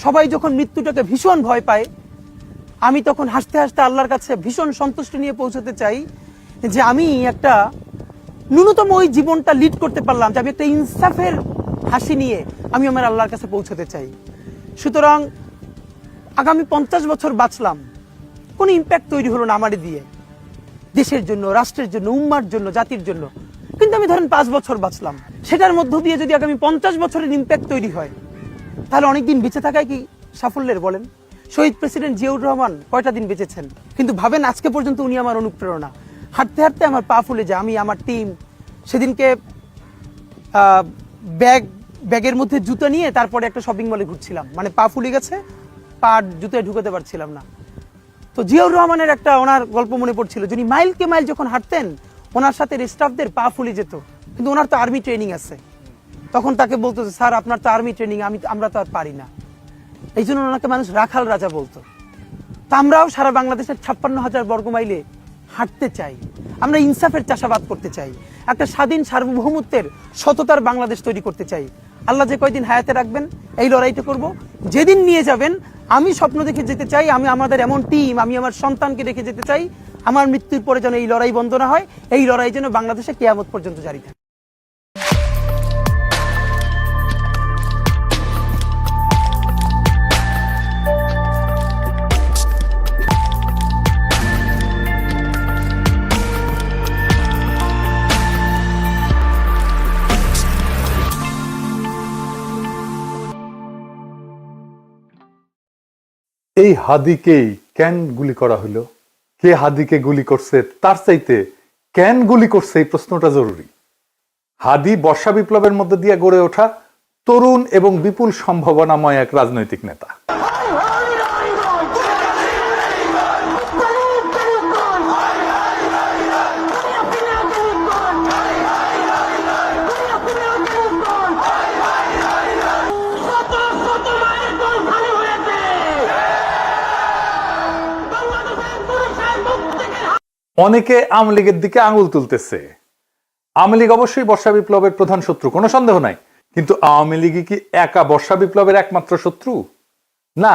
সবাই যখন মৃত্যুটাকে ভীষণ ভয় পায়, আমি তখন হাসতে হাসতে আল্লাহর কাছে ভীষণ সন্তুষ্টি নিয়ে পৌঁছতে চাই যে আমি একটা ন্যূনতম ওই জীবনটা লিড করতে পারলাম, যে আমি একটা ইনসাফের হাসি নিয়ে আমি আমার আল্লাহর কাছে পৌঁছতে চাই। সুতরাং আগামী 50 বছর বাঁচলাম, কোনো ইম্প্যাক্ট তৈরি হলো না আমারে দিয়ে, দেশের জন্য, রাষ্ট্রের জন্য, উম্মার জন্য, জাতির জন্য। কিন্তু আমি ধরেন 5 বছর বাঁচলাম, সেটার মধ্য দিয়ে যদি আগামী 50 বছরের ইম্প্যাক্ট তৈরি হয়, তাহলে অনেকদিন বেঁচে থাকায় কি সাফল্যের বলেন? শহীদ প্রেসিডেন্ট জিয়াউর রহমান কয়টা দিন বেঁচেছেন, কিন্তু ভাবেন আজকে পর্যন্ত উনি আমার অনুপ্রেরণা। হাঁটতে হাঁটতে আমার পা ফুলে যায়। আমি, আমার টিম সেদিনকে ব্যাগের মধ্যে জুতো নিয়ে তারপরে একটা শপিং মলে ঘুরছিলাম, মানে পা ফুলে গেছে, পা জুতোয় ঢুকাতে পারছিলাম না। তো জিয়াউর রহমানের একটা ওনার গল্প মনে পড়ছিল, যিনি মাইলকে মাইল যখন হাঁটতেন ওনার সাথে স্টাফদের পা ফুলে যেত, কিন্তু ওনার তো আর্মি ট্রেনিং আছে। তখন তাকে বলতো যে স্যার আপনার তো আর্মি ট্রেনিং, আমরা তো আর পারি না। এই জন্য ওনাকে মানুষ রাখাল রাজা বলতো। তা আমরাও সারা বাংলাদেশের 56,000 বর্গ মাইলে হাঁটতে চাই। আমরা ইনসাফের চাষাবাদ করতে চাই, একটা স্বাধীন সার্বভৌমত্বের সততার বাংলাদেশ তৈরি করতে চাই। আল্লাহ যে কয়দিন হায়াতে রাখবেন এই লড়াইটা করব। যেদিন নিয়ে যাবেন আমি স্বপ্ন দেখে যেতে চাই, আমি আমাদের এমন টিম, আমি আমার সন্তানকে রেখে যেতে চাই, আমার মৃত্যুর পরে যেন এই লড়াই বন্ধ না হয়, এই লড়াই যেন বাংলাদেশে কিয়ামত পর্যন্ত জারি থাকে। এই হাদিকেই কেন গুলি করা হলো, কে হাদিকে গুলি করছে, তার চাইতে কেন গুলি করছে এই প্রশ্নটা জরুরি। হাদি বর্ষা বিপ্লবের মধ্যে দিয়ে গড়ে ওঠা তরুণ এবং বিপুল সম্ভাবনাময় এক রাজনৈতিক নেতা। অনেকে আওয়ামী লীগের দিকে আঙুল তুলতেছে। আওয়ামী লীগ অবশ্যই বর্ষা বিপ্লবের প্রধান শত্রু, কোনো সন্দেহ নাই, কিন্তু আওয়ামী লীগই কি একা বর্ষা বিপ্লবের একমাত্র শত্রু? না,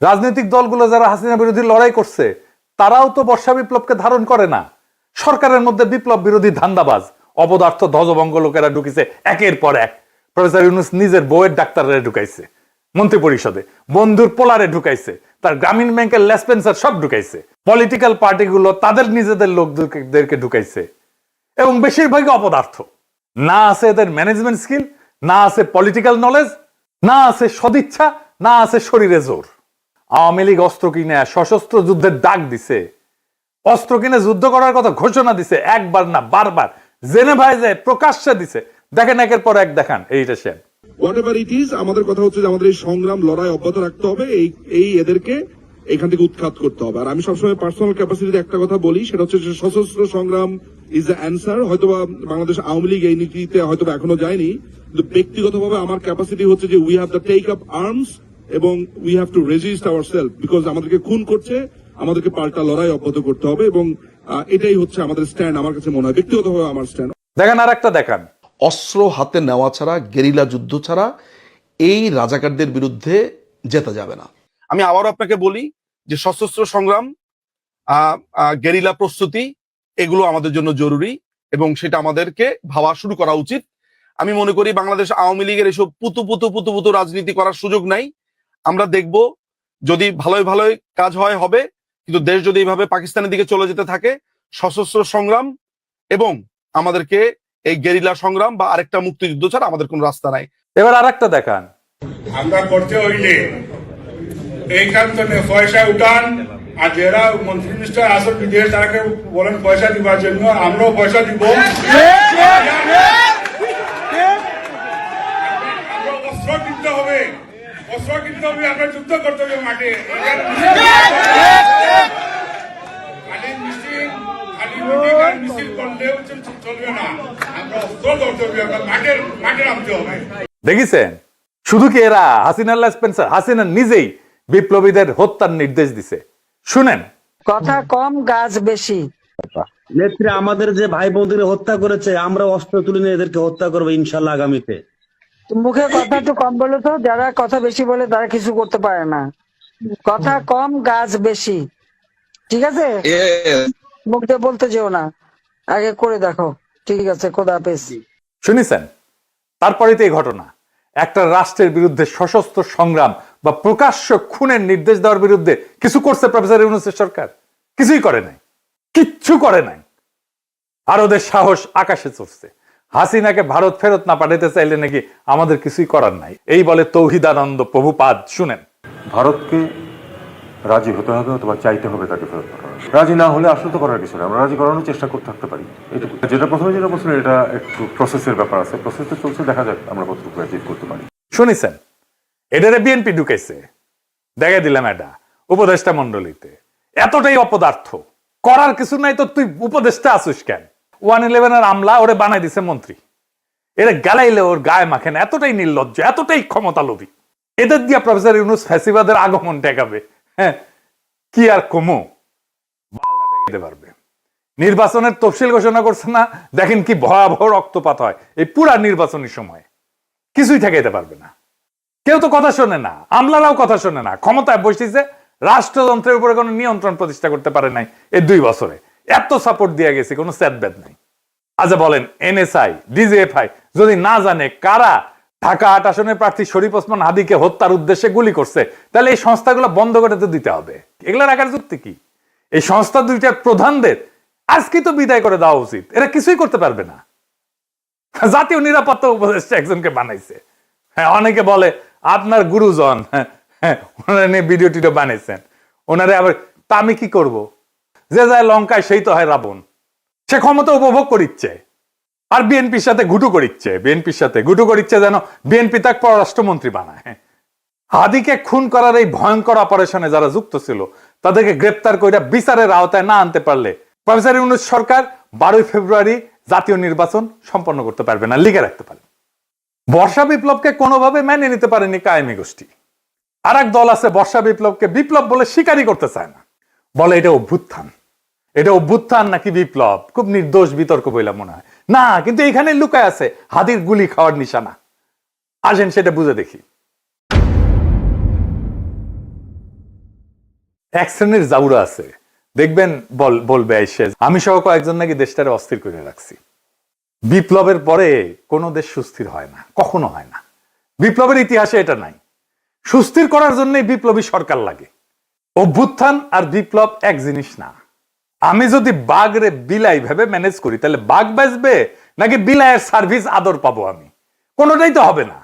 রাজনৈতিক দলগুলো যারা হাসিনা বিরোধী লড়াই করছে তারাও তো বর্ষা বিপ্লবকে ধারণ করে না। সরকারের মধ্যে বিপ্লব বিরোধী ধান্দাবাজ অপদার্থ ধ্বজভঙ্গ লোকেরা ঢুকিছে একের পর এক। প্রফেসর ইউনূস নিজের বউয়ের ডাক্তাররা ঢুকাইছে মন্ত্রী পরিষদে, বন্ধুর পোলারে ঢুকাইছে, তার গ্রামীণ ব্যাংকের লেসপেন্সার সব ঢুকাইছে, পলিটিক্যাল পার্টিগুলো তাদের নিজেদের লোকদেরকে ঢুকাইছে, এবং বেশিরভাগই অপদার্থ। না আছে এদের ম্যানেজমেন্ট স্কিল, না আছে পলিটিক্যাল নলেজ, না আছে সদিচ্ছা, না আছে শরীরে জোর। আওয়ামী লীগ অস্ত্র কিনে সশস্ত্র যুদ্ধের ডাক দিছে, অস্ত্র কিনে যুদ্ধ করার কথা ঘোষণা দিছে, একবার না বারবার জেনেভায় যায় প্রকাশ্যে দিছে। দেখেন একের পর এক দেখান এইটা শেন। হোয়াটএভার ইট ইজ, আমাদের কথা হচ্ছে যে আমাদের এই সংগ্রাম লড়াই অব্যাহত রাখতে হবে, এই এদেরকে এখান থেকে উৎখাত করতে হবে। আর আমি সবসময় পার্সোনাল ক্যাপাসিটিতে একটা কথা বলি, সেটা হচ্ছে সশস্ত্র সংগ্রাম ইজ দ্য অ্যান্সার। হয়তোবা বাংলাদেশ আওয়ামী লীগ এই নীতিতে হয়তো এখনো যায়নি, কিন্তু ব্যক্তিগতভাবে আমার ক্যাপাসিটি হচ্ছে যে we have the take up arms এবং we have to resist our self, because আমাদেরকে খুন করছে, আমাদেরকে পাল্টা লড়াই অব্যাহত করতে হবে, এবং এটাই হচ্ছে আমাদের স্ট্যান্ড। আমার কাছে মনে হয় ব্যক্তিগতভাবে আমার স্ট্যান্ড। দেখেন আর একটা দেখান, অস্ত্র হাতে নেওয়া ছাড়া, গেরিলা যুদ্ধ ছাড়া এই রাজাকারদের বিরুদ্ধে জেতা যাবে না। আমি আবারও আপনাকে বলি যে সশস্ত্র সংগ্রাম, গেরিলা প্রস্তুতি, এগুলো আমাদের জন্য জরুরি এবং সেটা আমাদেরকে ভাবা শুরু করা উচিত। আমি মনে করি বাংলাদেশ আওয়ামী লীগের এসব পুতু রাজনীতি করার সুযোগ নাই। আমরা দেখব যদি ভালোই ভালোই কাজ হয় হবে, কিন্তু দেশ যদি এইভাবে পাকিস্তানের দিকে চলে যেতে থাকে, সশস্ত্র সংগ্রাম এবং আমাদেরকে এই গেরিলা সংগ্রাম বা আরেকটা মুক্তিযুদ্ধ ছাড়া আমাদের কোন রাস্তা নাই। এবার আর একটা দেখান, আমরা করতে হইলে এইখানে পয়সা উঠান, আর যারা মন্ত্রী মিনিস্টার আসল বিদেশ তাকে বলেন পয়সা দিবার জন্য, আমরাও পয়সা দিব, অস্ত্র কিনতে হবে, আমরা যুদ্ধ করতে হবে মাঠে। মিছিল করলেও চলবে না, আমরা অস্ত্র করতে হবে, আমরা মাঠে নামতে হবে। দেখেছেন শুধু কি এরা হাসিনা লেসপেন্সার, হাসিনা নিজেই বিপ্লবীদের হত্যার নির্দেশ দিছে। শুনেন, কথা কম গাছ বেশি। নেত্রী আমাদের যে ভাই বোনদের হত্যা করেছে, আমরা অস্ত্র তুলে নিয়ে এদেরকে হত্যা করবো ইনশাল্লাহ আগামীতে। তুমি মুখে কথা একটু কম বলো তো, যারা কথা বেশি বলে তারা কিছু করতে পারে না। কথা কম গাছ বেশি, ঠিক আছে? মুখ দিয়ে বলতে যেও না, আগে করে দেখো। ঠিক আছে, খোদা হাফেজ। শুনেছেন? তারপরে তো এই ঘটনা, একটা রাষ্ট্রের বিরুদ্ধে সশস্ত্র সংগ্রাম বা প্রকাশ্য খুনের নির্দেশ দেওয়ার বিরুদ্ধে কিছু করছে প্রফেসর ইউনূসের সরকার? কিছুই করে নাই, কিচ্ছু করে নাই। আর ওদের সাহস আকাশে চড়ছে। হাসিনাকে ভারত ফেরত না পাঠাতে চাইলে নাকি আমাদের কিছুই করার নাই, এই বলে তৌহিদানন্দ প্রভুপাদ। শুনেন, ভারতকে রাজি হতে হবে অথবা চাইতে হবে তাকে ফেরত পাঠানো। রাজি না হলে আসলে তো করার কিছু নেই, আমরা রাজি করানোর চেষ্টা করতে থাকতে পারি, এটুকু। যেটা প্রথমে যেটা বলছিলেন, এটা একটু প্রসেসের ব্যাপার আছে, প্রসেসে চলছে, দেখা যাক আমরা কতটুকু অ্যাচিভ করতে পারি। শুনেছেন? এটারে বিএনপি ঢুকাইছে, দেখে দিলাম এটা উপদেষ্টা মন্ডলীতে। এতটাই অপদার্থ, করার কিছু নাই তো তুই উপদেষ্টা আসুস কেন? 111 আমলা ওরে বানাই দিছে মন্ত্রী, এরা গালাইলে ওর গায়ে মাখেন। এতটাই নির্লজ্জ, এতটাই ক্ষমতা লোভী। এদের দিয়া প্রফেসর ইউনূস ফ্যাসিবাদের আগমন ঠেকাবে। হ্যাঁ, কি আর কমো, বালটা ঠেকাতে পারবে। নির্বাচনের তফসিল ঘোষণা করছে না, দেখেন কি ভয়াবহ রক্তপাত হয় এই পুরা নির্বাচনের সময়। কিছুই ঠেকাইতে পারবে না। কেউ তো কথা শোনে না, আমলারাও কথা শোনে না। ক্ষমতায় বসেছে, রাষ্ট্রযন্ত্রের উপরে কোনো নিয়ন্ত্রণ প্রতিষ্ঠা করতে পারে নাই এই 2 বছরে। এত সাপোর্ট দিয়ে গেছে, কোনো স্যাদব্যাদ নাই। আচ্ছা বলেন, এনএসআই, ডিজিএফআই যদি না জানে কারা ঢাকা 8 আসনের প্রার্থী শরীফ ওসমান হাদিকে হত্যার উদ্দেশ্যে গুলি করছে, তাহলে এই সংস্থাগুলো বন্ধ করে তো দিতে হবে। এগুলো রাখার যুক্তি কি? এই সংস্থা দুইটার প্রধানদের আজকে তো বিদায় করে দেওয়া উচিত। এরা কিছুই করতে পারবে না। জাতীয় নিরাপত্তা উপদেষ্টা একজনকে বানাইছে। হ্যাঁ, অনেকে বলে আপনার গুরুজন, হ্যাঁ, ওনারা নিয়ে ভিডিও টিডিও বানাইছেন। ওনারে আবার তা আমি কি করব? যে যায় লঙ্কায় সেই তো হয় রাবণ। সে ক্ষমতা উপভোগ করিচ্ছে আর বিএনপির সাথে ঘুটু করিচ্ছে, বিএনপির সাথে ঘুটু করিচ্ছে যেন বিএনপি তাকে পররাষ্ট্রমন্ত্রী বানায়। হাদিকে খুন করার এই ভয়ঙ্কর অপারেশনে যারা যুক্ত ছিল তাদেরকে গ্রেপ্তার করে বিচারের আওতায় না আনতে পারলে প্রফেসর ইউনূস সরকার 12 ফেব্রুয়ারি জাতীয় নির্বাচন সম্পন্ন করতে পারবে না, লিখে রাখতে পারে। বর্ষা বিপ্লবকে কোনোভাবে মেনে নিতে পারেনি কায়েমি গোষ্ঠী। আর এক দল আছে বর্ষা বিপ্লবকে বিপ্লব বলে স্বীকারই করতে চায় না, বলে এটা অভ্যুত্থান। এটা অভ্যুত্থান নাকি বিপ্লব খুব নির্দোষ বিতর্ক বইলা মনে হয় না, কিন্তু এখানে লুকায় আছে হাদির গুলি খাওয়ার নিশানা। আসেন সেটা বুঝে দেখি। এক শ্রেণীর জাউরা আছে, দেখবেন বলবে এসে আমি সহ কয়েকজন নাকি দেশটারে অস্থির করে রাখছি। বিপ্লবের পরে কোনো দেশ সুস্থির হয় না, কখনো হয় না। বিপ্লবের ইতিহাসে এটা নাই। সুস্থির করার জন্য বিপ্লবী সরকার লাগে। অভ্যুত্থান আর বিপ্লব এক জিনিস না। আমি যদি বাঘরে বিলাই ভেবে ম্যানেজ করি তাহলে বাঘ বাঁচবে নাকি বিলাইয়ের সার্ভিস আদর পাবো আমি? কোনোটাই তো হবে না।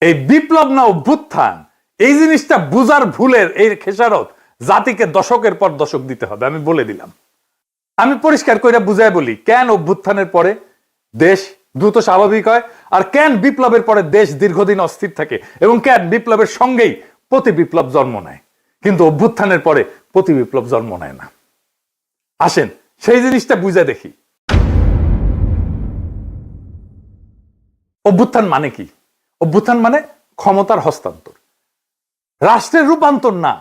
এই বিপ্লব না অভ্যুত্থান, এই জিনিসটা বুঝার ভুলের এই খেসারত জাতিকে দশকের পর দশক দিতে হবে। আমি বলে দিলাম, আমি পরিষ্কার করে বুঝাই বলি কেন অভ্যুত্থানের পরে দেশ দ্রুত স্বাভাবিক হয় আর কেন বিপ্লবের পরে দেশ দীর্ঘদিন অস্থির থাকে এবং কেন বিপ্লবের সঙ্গেই প্রতি বিপ্লব জন্ম নেয় কিন্তু অভ্যুত্থানের পরে প্রতি বিপ্লব জন্ম নেয় না। আসেন সেই জিনিসটা বুঝে দেখি। অভ্যুত্থান মানে কি? অভ্যুত্থান মানে ক্ষমতার হস্তান্তর, রাষ্ট্রের রূপান্তর না।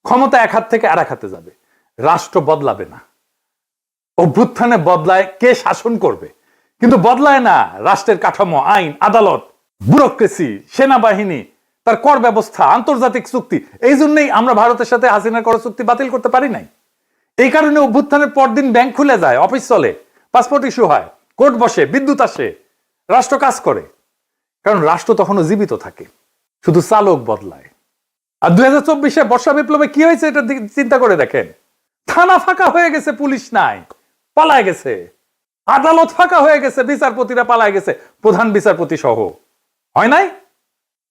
ক্ষমতা এক হাত থেকে আর এক হাতে যাবে, রাষ্ট্র বদলাবে না। অভ্যুত্থানে বদলায় কে শাসন করবে, কিন্তু বদলায় না রাষ্ট্রের কাঠামো, আইন, আদালত, ব্যুরোক্রেসি, সেনাবাহিনী, তার কর ব্যবস্থা, আন্তর্জাতিক চুক্তি। এই জন্যই আমরা ভারতের সাথে হাসিনার কর চুক্তি বাতিল করতে পারি নাই। এই কারণে অভ্যুত্থানের পরদিন ব্যাংক খুলে যায়, অফিস চলে, পাসপোর্ট ইস্যু হয়, কোর্ট বসে, বিদ্যুৎ আসে, রাষ্ট্র কাজ করে। কারণ রাষ্ট্র তখনও জীবিত থাকে, শুধু চালক বদলায়। আর 2024 বর্ষা বিপ্লবে কি হয়েছে এটা চিন্তা করে দেখেন। থানা ফাঁকা হয়ে গেছে, পুলিশ নাই, পালায় গেছে। আদালত ফাঁকা হয়ে গেছে, বিচারপতিরা পালায় গেছে, প্রধান বিচারপতি সহ। হয় নাই?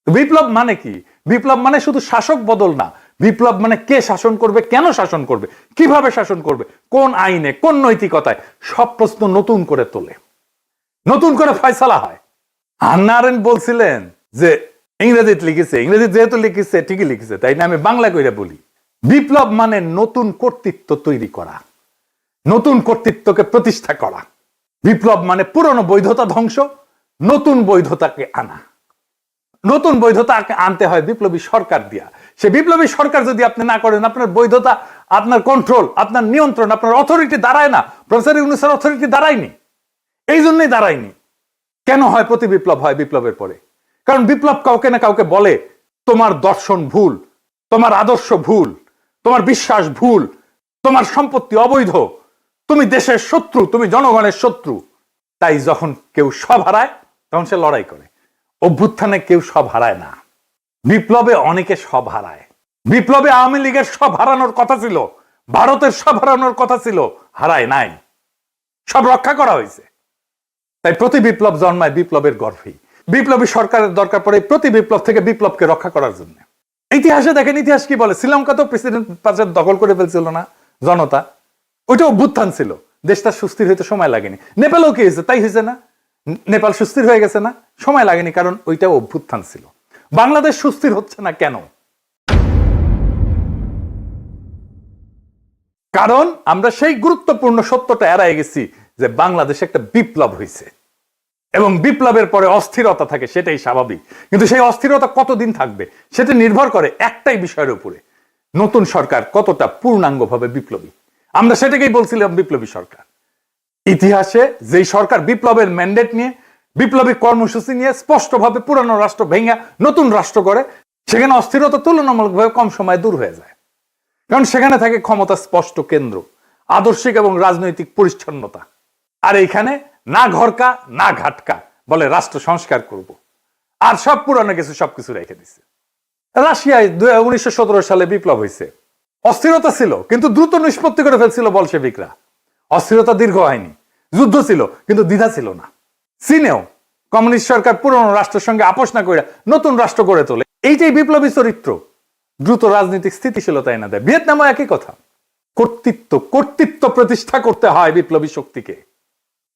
বিপ্লব মানে কি? বিপ্লব মানে শুধু শাসক বদল না। বিপ্লব মানে কে শাসন করবে, কেন শাসন করবে, কিভাবে শাসন করবে, কোন আইনে, কোন নৈতিকতায়, সব প্রশ্ন নতুন করে তোলে, নতুন করে ফয়সালা হয়। হান্না আরেন্ট বলছিলেন যে ইংরেজিতে লিখেছে, ইংরেজি যেহেতু লিখেছে ঠিকই লিখেছে, তাই না আমি বাংলা কইরা বলি। বিপ্লব মানে নতুন কর্তৃত্ব তৈরি করা, নতুন কর্তৃত্বকে প্রতিষ্ঠা করা। বিপ্লব মানে পুরনো বৈধতা ধ্বংস, নতুন বৈধতাকে আনা। নতুন বৈধতা আনতে হয় বিপ্লবী সরকার দিয়া। সে বিপ্লবী সরকার যদি আপনি না করেন, আপনার বৈধতা, আপনার কন্ট্রোল, আপনার নিয়ন্ত্রণ, আপনার অথরিটি দাঁড়ায় না। প্রফেসর ইউনূসের অথরিটি দাঁড়ায়নি, এই জন্যই দাঁড়ায়নি। কেন হয় প্রতি বিপ্লব হয় বিপ্লবের পরে? কারণ বিপ্লব কাউকে না কাউকে বলে তোমার দর্শন ভুল, তোমার আদর্শ ভুল, তোমার বিশ্বাস ভুল, তোমার সম্পত্তি অবৈধ, তুমি দেশের শত্রু, তুমি জনগণের শত্রু। তাই যখন কেউ সব হারায় তখন সে লড়াই করে। অভ্যুত্থানে কেউ সব হারায় না, বিপ্লবে অনেকে সব হারায়। বিপ্লবে আওয়ামী লীগের সব হারানোর কথা ছিল, ভারতের সব হারানোর কথা ছিল, হারায় নাই, সব রক্ষা করা হয়েছে। তাই প্রতি বিপ্লব জন্মায় বিপ্লবের গর্ভেই। বিপ্লবী সরকারের দরকার পড়ে প্রতি বিপ্লব থেকে বিপ্লবকে রক্ষা করার জন্য। ইতিহাসে দেখেন, ইতিহাস কি বলে, শ্রীলঙ্কা তো প্রেসিডেন্ট পাশে দখল করে ফেলছিল না জনতা, ওইটা অভ্যুত্থান ছিল, দেশটা সুস্থির হইতে সময় লাগেনি। নেপালও কি হয়েছে, তাই হয়েছে না, নেপাল সুস্থির হয়ে গেছে না, সময় লাগেনি, কারণ ওইটা অভ্যুত্থান ছিল। বাংলাদেশ সুস্থির হচ্ছে না কেন? কারণ আমরা সেই গুরুত্বপূর্ণ সত্যটা এড়াই গেছি যে বাংলাদেশে একটা বিপ্লব হয়েছে এবং বিপ্লবের পরে অস্থিরতা থাকে, সেটাই স্বাভাবিক। কিন্তু সেই অস্থিরতা কতদিন থাকবে সেটা নির্ভর করে একটাই বিষয়ের উপরে, নতুন সরকার কতটা পূর্ণাঙ্গভাবে বিপ্লবী। আমরা সেটাকেই বলছিলাম বিপ্লবী সরকার। ইতিহাসে যেই সরকার বিপ্লবের ম্যান্ডেট নিয়ে, বিপ্লবী কর্মসূচি নিয়ে স্পষ্টভাবে পুরানো রাষ্ট্র ভেঙে নতুন রাষ্ট্র করে, সেখানে অস্থিরতা তুলনামূলকভাবে কম সময়ে দূর হয়ে যায়। কারণ সেখানে থাকে ক্ষমতা স্পষ্ট কেন্দ্র, আদর্শিক এবং রাজনৈতিক পরিচ্ছন্নতা। আর এইখানে না ঘরকা না ঘাটকা, বলে রাষ্ট্র সংস্কার করব, আর সব পুরানো কিছু সবকিছু রেখে দিচ্ছে। রাশিয়ায় 1917 সালে বিপ্লব হয়েছে, অস্থিরতা ছিল কিন্তু দ্রুত নিষ্পত্তি করে ফেলছিল বলশেভিকরা। অস্থিরতা দীর্ঘ হয়নি, যুদ্ধ ছিল কিন্তু দ্বিধা ছিল না। চীনেও কমিউনিস্ট সরকার পুরনো রাষ্ট্রের সঙ্গে আপোষ না করে নতুন রাষ্ট্র গড়ে তোলে। এইটাই বিপ্লবী চরিত্র, দ্রুত রাজনৈতিক স্থিতিশীলতা এনে দেয়। ভিয়েতনামও একই কথা। কর্তৃত্ব প্রতিষ্ঠা করতে হয় বিপ্লবী শক্তিকে।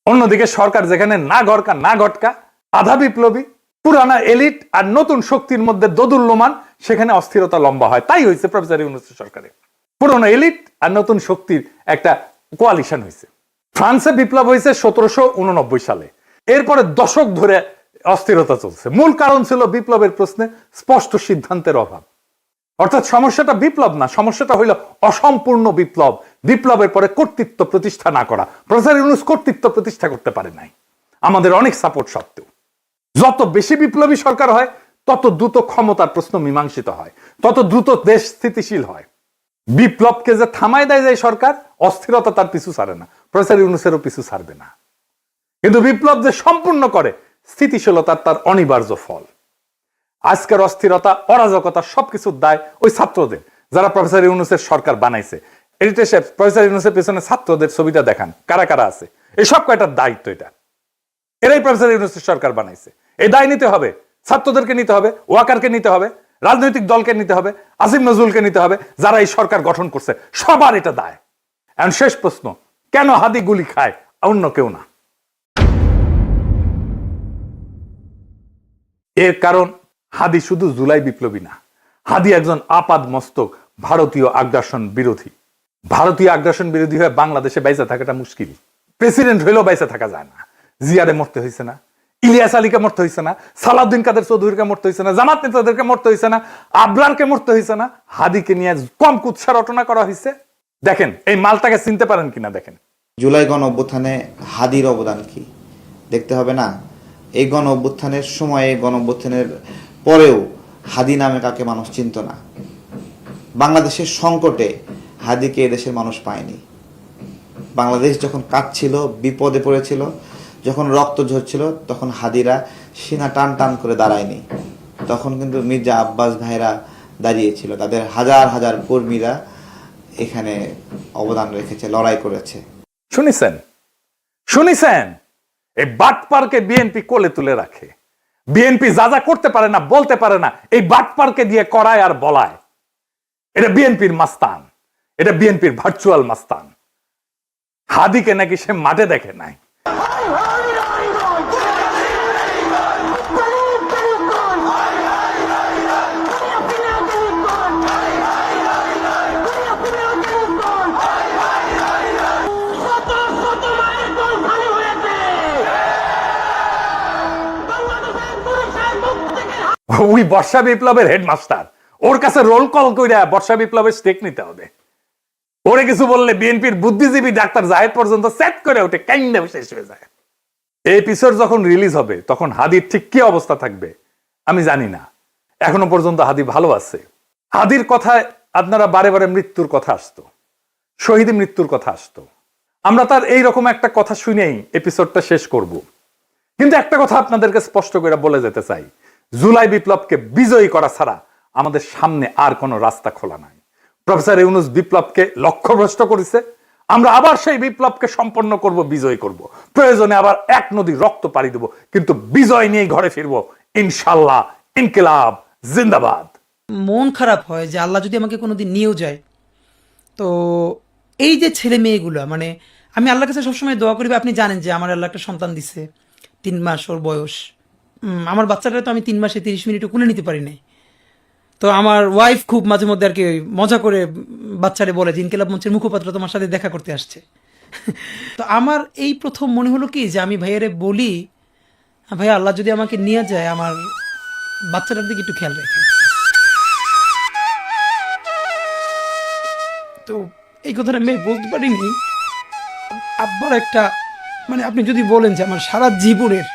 অন্যদিকে সরকার যেখানে না ঘরকা না ঘটকা, আধা বিপ্লবী, পুরানা এলিট আর নতুন শক্তির মধ্যে দোদুল্যমান, সেখানে অস্থিরতা লম্বা হয়। তাই হয়েছে প্রফেসর ইউনূসের সরকারে, পুরনো এলিট আর নতুন শক্তির একটা কোয়ালিশন হয়েছে। ফ্রান্সে বিপ্লব হয়েছে 1789 সালে। এরপরে দশক ধরে অস্থিরতা চলছে। মূল কারণ ছিল বিপ্লবের প্রশ্নে স্পষ্ট সিদ্ধান্তের অভাব। অর্থাৎ সমস্যাটা বিপ্লব না, সমস্যাটা হইল অসম্পূর্ণ বিপ্লব, বিপ্লবের পরে কর্তৃত্ব প্রতিষ্ঠা না করা। প্রফেসর ইউনূস কর্তৃত্ব প্রতিষ্ঠা করতে পারে নাই, আমাদের অনেক সাপোর্ট সত্ত্বেও। যত বেশি বিপ্লবী সরকার হয় তত দ্রুত ক্ষমতার প্রশ্ন মীমাংসিত হয়, তত দ্রুত দেশ স্থিতিশীল হয়। বিপ্লবকে যে থামায় দেয় যায় সরকার, অস্থিরতা তার পিছু ছাড়ে না, প্রফেসর ইউনূসেরও পিছু ছাড়বে না। কিন্তু বিপ্লব যে সম্পূর্ণ করে, স্থিতিশীলতার তার অনিবার্য ফল। আজকের অস্থিরতা, অরাজকতা সবকিছুর দায় ওই ছাত্রদের, যারা প্রফেসর ইউনূসের সরকার বানাইছে। এডিটর সাহেব, প্রফেসর ইউনূসের পেছনে ছাত্রদের ছবিটা দেখান, কারা কারা আছে। এই সব কয়টার দায়িত্ব এটা, এরাই প্রফেসর ইউনূসের সরকার বানাইছে। এই দায় নিতে হবে, ছাত্রদেরকে নিতে হবে, ওয়াকারকে নিতে হবে, রাজনৈতিক দলকে নিতে হবে, আসিফ নজরুলকে নিতে হবে, যারা এই সরকার গঠন করছে, সবার এটা দায়। এখন শেষ প্রশ্ন, কেন হাদি গুলি খায়, অন্য কেউ না? এর কারণ হাদি শুধু জুলাই বিপ্লবী না, হাদি একজন আপাদ মস্তক ভারতীয় আগ্রাসন বিরোধী। ভারতীয় আগ্রাসন বিরোধী হয়ে বাংলাদেশে বাইসা থাকাটা মুশকিল। প্রেসিডেন্ট হইলেও বাইসা থাকা যায় না। জিয়ারে মরতে হয়েছে না, ইলিয়াস আলীকে মরতে হয়েছে না, সালাউদ্দিন কাদের চৌধুরীকে মরতে হয়েছে না, জামাত নেতাদেরকে মরতে হয়েছে না, আবরারকে মরতে হয়েছে না, হাদিকে নিয়ে কম কুৎসা রটনা করা হয়েছে। দেখেন এই মালটাকে চিনতে পারেন কিনা দেখেন। জুলাই গণ অভ্যুত্থানে হাদির অবদান কি দেখতে হবে না? এই গণ অভ্যুত্থানের সময়ে, গণ অভ্যুত্থানের পরেও হাদি নামে কাকে মানুষ চিনত না। বাংলাদেশের সংকটে হাদিকে এদেশের মানুষ পায়নি। বাংলাদেশ যখন কাঁদছিল, বিপদে পড়েছিল, যখন রক্ত ঝরছিল, তখন হাদিরা সিনা টান টান করে দাঁড়ায়নি। তখন কিন্তু মির্জা আব্বাস ভাইরা দাঁড়িয়েছিল, তাদের হাজার হাজার কর্মীরা এখানে অবদান রেখেছে, লড়াই করেছে। শুনিছেন এই বাটপারকে বিএনপি কোলে তুলে রাখে। বিএনপি যা যা করতে পারে না, বলতে পারে না, এই বাটপারকে দিয়ে করায় আর বলায়। এটা বিএনপির মাস্তান, এটা বিএনপির ভার্চুয়াল মাস্তান। হাদিকে নাকি সে মাঠে দেখে নাই। ওই বর্ষা বিপ্লবের হেডমাস্টার, ওর কাছে রোল কল কইরা বর্ষা বিপ্লবের স্টেক নিতে হবে। ওরে কিছু বললে বিএনপির বুদ্ধিজীবী ডাক্তার জাহেদ পর্যন্ত সেট করে ওঠে, কাইন্ডা শেষ হয়ে যায়। এই এপিসোড যখন রিলিজ হবে তখন হাদির ঠিক কি অবস্থা থাকবে আমি জানি না। এখনো পর্যন্ত হাদি ভালো আছে। হাদির কথায় আপনারা বারে বারে মৃত্যুর কথা আসতো, শহীদ মৃত্যুর কথা আসতো। আমরা তার এইরকম একটা কথা শুনেই এপিসোডটা শেষ করব। কিন্তু একটা কথা আপনাদেরকে স্পষ্ট করে বলে যেতে চাই, জুলাই বিপ্লবকে বিজয়ী করা ছাড়া আমাদের সামনে আর কোনো রাস্তা খোলা নাই। প্রফেসর ইউনূস বিপ্লবকে লক্ষ্যভ্রষ্ট করেছে। আমরা আবার সেই বিপ্লবকে সম্পন্ন করব, বিজয় করব। প্রয়োজনে আবার এক নদী রক্ত পাড়ি দেব, কিন্তু বিজয় নিয়ে ঘরে ফিরবো ইনশাল্লাহ। ইনকিলাব জিন্দাবাদ। মন খারাপ হয় যে আল্লাহ যদি আমাকে কোনোদিন নিয়েও যায়, তো এই যে ছেলে মেয়েগুলো, মানে আমি আল্লাহর কাছে সবসময় দোয়া করি। আপনি জানেন যে আমার আল্লাহ একটা সন্তান দিছে, 3 মাস ওর বয়স। আমার বাচ্চাটা তো আমি 3 মাসে 30 মিনিটও কোলে নিতে পারি নাই। তো আমার ওয়াইফ খুব মাঝে মধ্যে আর কি মজা করে বাচ্চারে বলে যে ইনকিলাব মঞ্চের মুখপাত্র তোমার সাথে দেখা করতে আসছে। তো আমার এই প্রথম মনে হলো কি যে আমি ভাইয়ারে বলি, ভাইয়া আল্লাহ যদি আমাকে নিয়ে যায়, আমার বাচ্চাটার দিকে একটু খেয়াল রাখেন। তো এই কথাটা আমি বলতে পারিনি। আব্বার একটা, মানে আপনি যদি বলেন যে আমার সারা জীবনের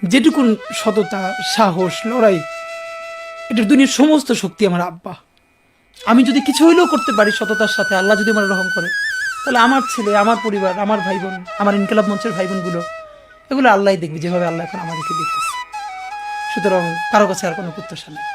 যেটুকুন সততা, সাহস, লড়াই, এটার দুনিয়ার সমস্ত শক্তি আমার আব্বা। আমি যদি কিছু হইলেও করতে পারি সততার সাথে, আল্লাহ যদি আমার রহম করে, তাহলে আমার ছেলে, আমার পরিবার, আমার ভাই বোন, আমার ইনকিলাব মঞ্চের ভাই বোনগুলো, এগুলো আল্লাহ দেখবে যেভাবে আল্লাহ এখন আমাদেরকে দেখতেছে। সুতরাং কারো কাছে আর কোনো প্রত্যাশা নেই।